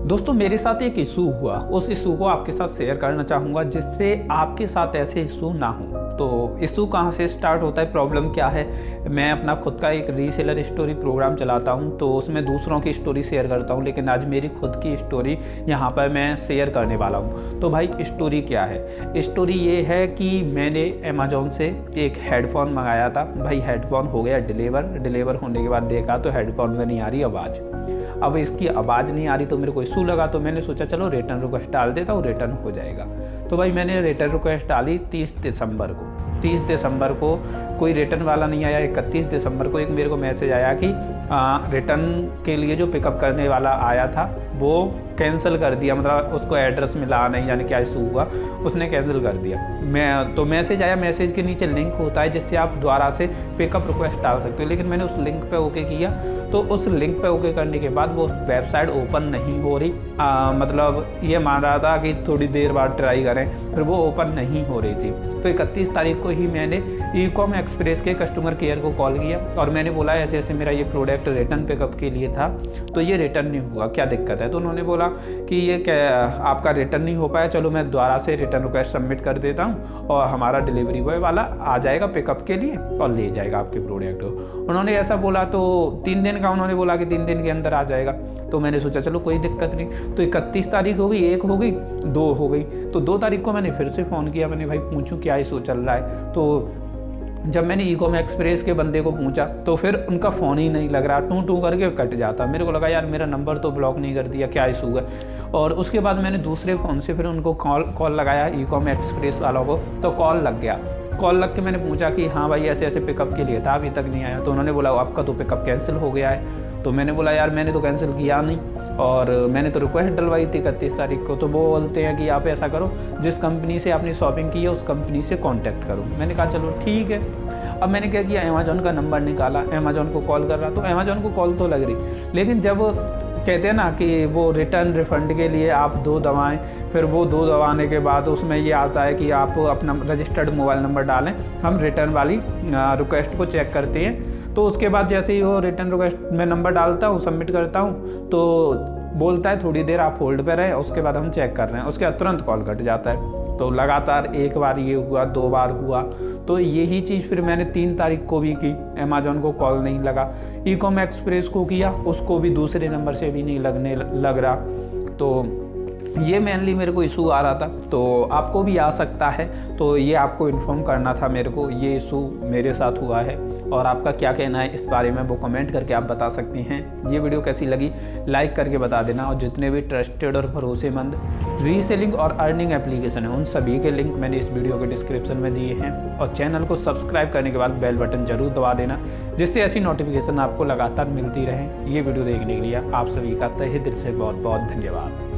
दोस्तों मेरे साथ एक इशू हुआ, उस इशू को आपके साथ शेयर करना चाहूँगा जिससे आपके साथ ऐसे इशू ना हो। तो इशू कहाँ से स्टार्ट होता है, प्रॉब्लम क्या है। मैं अपना खुद का एक रीसेलर स्टोरी प्रोग्राम चलाता हूँ, तो उसमें दूसरों की स्टोरी शेयर करता हूँ, लेकिन आज मेरी खुद की स्टोरी यहाँ पर मैं शेयर करने वाला हूँ। तो भाई स्टोरी क्या है, स्टोरी ये है कि मैंने अमेज़ॉन से एक हेडफोन मंगाया था। भाई हेडफोन हो गया डिलीवर होने के बाद देखा तो हेडफोन में नहीं आ रही आवाज़। अब इसकी आवाज़ नहीं आ रही तो मेरे को इशू लगा, तो मैंने सोचा चलो रिटर्न रिक्वेस्ट डाल देता हूँ, रिटर्न हो जाएगा। तो भाई मैंने रिटर्न रिक्वेस्ट डाली 30 दिसंबर को। 30 दिसंबर को कोई रिटर्न वाला नहीं आया। 31 दिसंबर को एक मेरे को मैसेज आया कि रिटर्न के लिए जो पिकअप करने वाला आया था वो कैंसिल कर दिया, मतलब उसको एड्रेस मिला नहीं, यानी क्या इशू हुआ, उसने कैंसिल कर दिया। तो मैसेज आया, मैसेज के नीचे लिंक होता है जिससे आप दोबारा से पिकअप रिक्वेस्ट डाल सकते हो। लेकिन मैंने उस लिंक पे ओके किया, तो उस लिंक पे ओके करने के बाद वो वेबसाइट ओपन नहीं हो रही। मतलब ये मान रहा था कि थोड़ी देर बाद ट्राई करें, फिर वो ओपन नहीं हो रही थी। तो 31 तारीख को ही मैंने ई-कॉम एक्सप्रेस के कस्टमर केयर को कॉल किया और मैंने बोला ऐसे ऐसे मेरा ये प्रोडक्ट रिटर्न पिकअप के लिए था, तो ये रिटर्न नहीं हुआ, क्या दिक्कत है। तो उन्होंने बोला कि ये क्या आपका रिटर्न नहीं हो पाया, चलो मैं दोबारा से रिटर्न रिक्वेस्ट सबमिट कर देता हूँ और हमारा डिलीवरी बॉय वाला आ जाएगा पिकअप के लिए और ले जाएगा आपके प्रोडक्ट को। उन्होंने ऐसा बोला, तो 3 दिन का उन्होंने बोला कि 3 दिन के अंदर आ जाएगा। तो मैंने सोचा चलो कोई दिक्कत नहीं। तो 31 तारीख हो गई, 1 हो गई, 2 हो गई। तो 2 तारीख को मैंने फिर से फ़ोन किया, मैंने भाई पूछूं क्या इशू चल रहा है। तो जब मैंने ई-कॉम एक्सप्रेस के बंदे को पूछा तो फिर उनका फ़ोन ही नहीं लग रहा, टू करके कट जाता। मेरे को लगा यार मेरा नंबर तो ब्लॉक नहीं कर दिया, क्या इशू है। और उसके बाद मैंने दूसरे फ़ोन से फिर उनको कॉल लगाया ई-कॉम एक्सप्रेस वालों को, तो कॉल लग गया। कॉल लग के मैंने पूछा कि हाँ भाई ऐसे ऐसे पिकअप के लिए था, अभी तक नहीं आया। तो उन्होंने बोला आपका तो पिकअप कैंसिल हो गया है। तो मैंने बोला यार मैंने तो कैंसिल किया नहीं और मैंने तो रिक्वेस्ट डलवाई थी 31 तारीख को। तो वो बोलते हैं कि आप ऐसा करो, जिस कंपनी से आपने शॉपिंग की है उस कंपनी से कांटेक्ट करो। मैंने कहा चलो ठीक है। अब मैंने क्या किया, अमेज़ॉन का नंबर निकाला, अमेज़ॉन को कॉल कर रहा, तो अमेज़ॉन को कॉल तो लग रही, लेकिन जब कहते हैं ना कि वो रिटर्न रिफ़ंड के लिए आप 2 दबाएं, फिर वो 2 दबाने के बाद उसमें ये आता है कि आप अपना रजिस्टर्ड मोबाइल नंबर डालें, हम रिटर्न वाली रिक्वेस्ट को चेक करते हैं। तो उसके बाद जैसे ही वो रिटर्न रिक्वेस्ट में नंबर डालता हूँ, सबमिट करता हूँ, तो बोलता है थोड़ी देर आप होल्ड पे रहें, उसके बाद हम चेक कर रहे हैं। उसके बाद तुरंत कॉल कट जाता है। तो लगातार 1 बार ये हुआ, 2 बार हुआ। तो यही चीज़ फिर मैंने 3 तारीख को भी की, अमेज़ॉन को कॉल नहीं लगा। ई-कॉम एक्सप्रेस को किया, उसको भी दूसरे नंबर से भी नहीं लग रहा। तो ये मेनली मेरे को इशू आ रहा था, तो आपको भी आ सकता है। तो ये आपको इन्फॉर्म करना था मेरे को, ये इशू मेरे साथ हुआ है। और आपका क्या कहना है इस बारे में वो कमेंट करके आप बता सकते हैं। ये वीडियो कैसी लगी लाइक करके बता देना। और जितने भी ट्रस्टेड और भरोसेमंद रीसेलिंग और अर्निंग एप्लीकेशन है उन सभी के लिंक मैंने इस वीडियो के डिस्क्रिप्शन में दिए हैं। और चैनल को सब्सक्राइब करने के बाद बेल बटन जरूर दबा देना, जिससे ऐसी नोटिफिकेशन आपको लगातार मिलती रहे। ये वीडियो देखने के लिए आप सभी का तहे दिल से बहुत बहुत धन्यवाद।